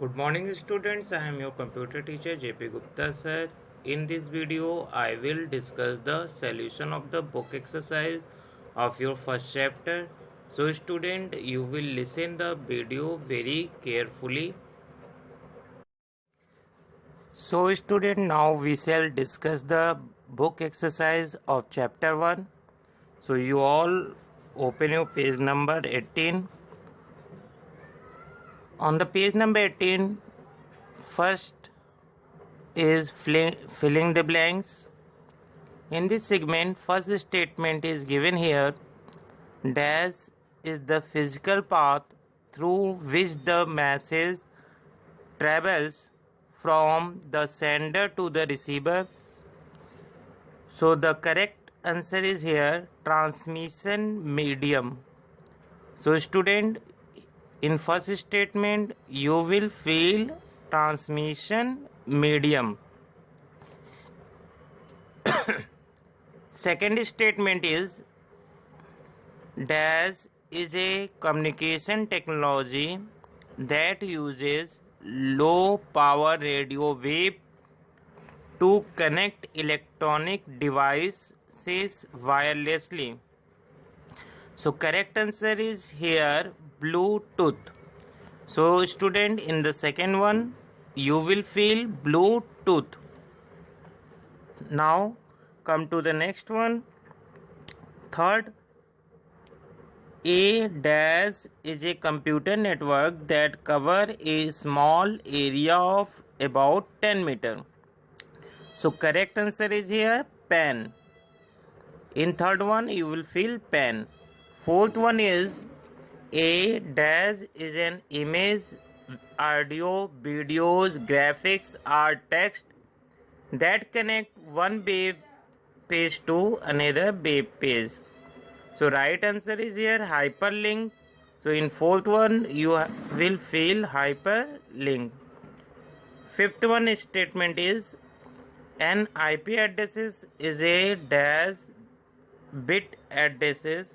Good morning students, I am your computer teacher JP Gupta sir. In this video, I will discuss the solution of the book exercise of your first chapter. So student, you will listen the video very carefully. So student, now we shall discuss the book exercise of chapter 1. So you all open your page number 18. On the page number 18, first is filling the blanks. In this segment, first statement is given here. Dash is the physical path through which the message travels from the sender to the receiver. So the correct answer is here transmission medium. So student, in first statement you will fill transmission medium. Second statement is dash is a communication technology that uses low power radio wave to connect electronic devices wirelessly. So correct answer is here Bluetooth. So student, in the second one you will fill Bluetooth. Now come to the next one. Third, a dash is a computer network that cover a small area of about 10 meter. So correct answer is here pen. In third one you will fill pen. Fourth one is a dash is an image, audio, videos, graphics or text that connect one web page to another web page. So right answer is here hyperlink. So in fourth one you will fill hyperlink. Fifth one statement is an IP addresses is a dash bit addresses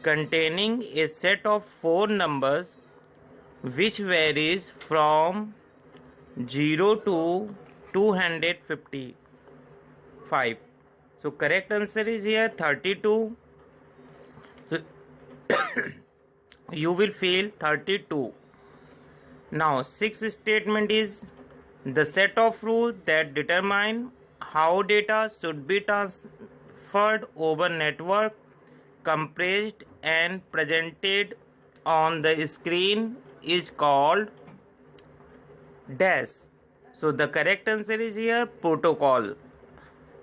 containing a set of 4 numbers which varies from 0 to 255. So correct answer is here 32. So you will fill 32. Now sixth statement is the set of rules that determine how data should be transferred over network, compressed and presented on the screen is called dash. So the correct answer is here protocol.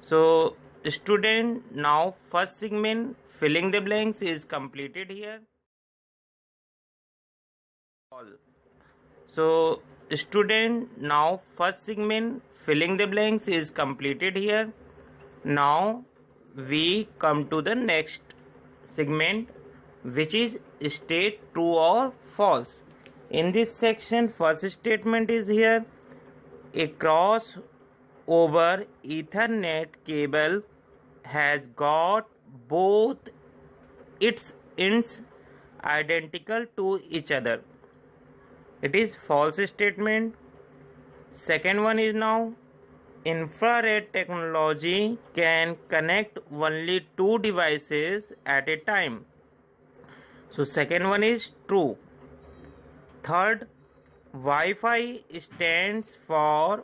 So student, now first segment filling the blanks is completed here. So student, now first segment filling the blanks is completed here. Now we come to the next segment, which is state true or false. In this section, first statement is here a cross over Ethernet cable has got both its ends identical to each other. It is false statement. Second one is now infrared technology can connect only 2 devices at a time. So second one is true. Third, Wi-Fi stands for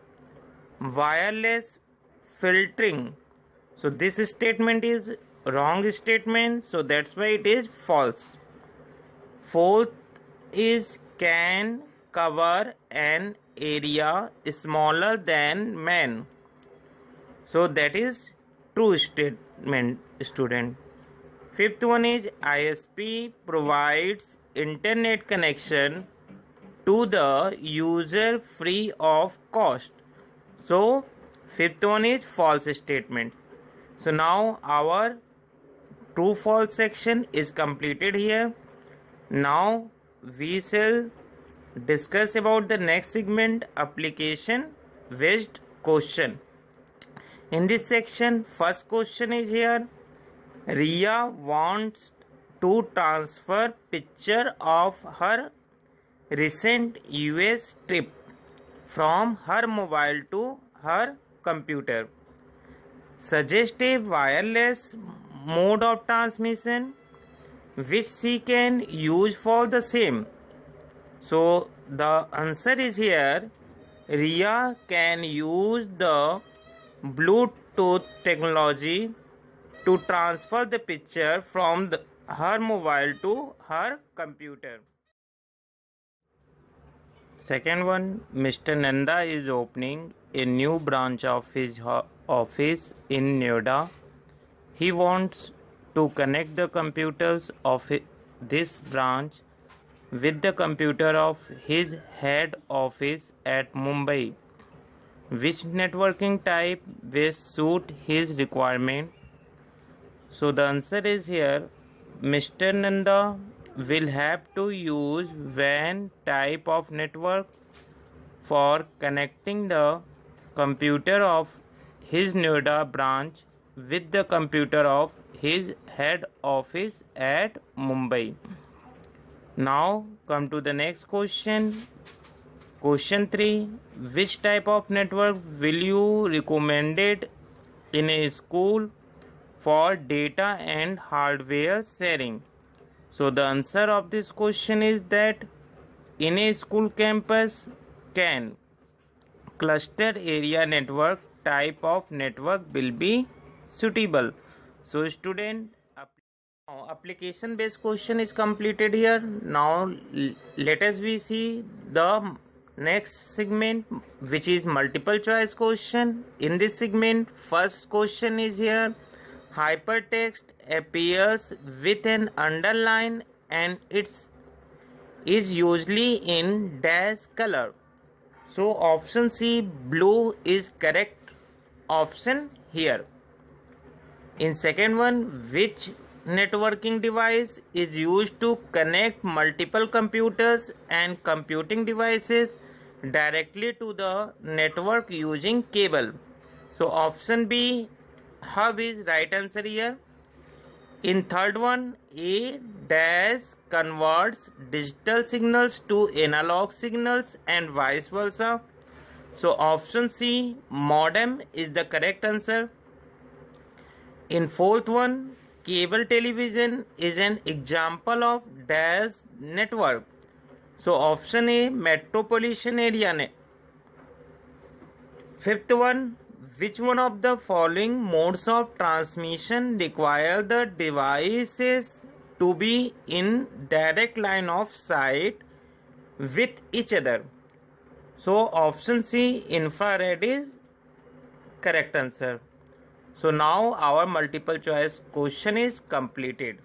wireless filtering. So this statement is wrong statement, so that's why it is false. Fourth is can cover an area smaller than man. So that is true statement, student. Fifth one is ISP provides internet connection to the user free of cost. So fifth one is false statement. So now our true false section is completed here. Now we shall discuss about the next segment, application based question. In this section, first question is here. Ria wants to transfer picture of her recent US trip from her mobile to her computer. Suggest a wireless mode of transmission which she can use for the same. So the answer is here, Ria can use the Bluetooth technology to transfer the picture from her mobile to her computer. Second one, Mr. Nanda is opening a new branch of his office in Noida. He wants to connect the computers of this branch with the computer of his head office at Mumbai. Which networking type will suit his requirement? So the answer is here, Mr. Nanda will have to use WAN type of network for connecting the computer of his Noida branch with the computer of his head office at Mumbai. Now come to the next question. Question 3. Which type of network will you recommend it in a school for data and hardware sharing? So the answer of this question is that in a school campus can cluster area network type of network will be suitable. So student, application based question is completed here. Now let us we see the next segment, which is multiple choice question. In this segment, first question is here, hypertext appears with an underline and it is usually in dash color. So option C, blue, is correct option here. In second one, which networking device is used to connect multiple computers and computing devices directly to the network using cable? So option B, hub, is right answer here. In third one, A dash converts digital signals to analog signals and vice versa. So option C, modem, is the correct answer. In fourth one, cable television is an example of dash network. So option A, metropolitan area. Fifth one, which one of the following modes of transmission require the devices to be in direct line of sight with each other? So option C, infrared, is correct answer. So now our multiple choice question is completed.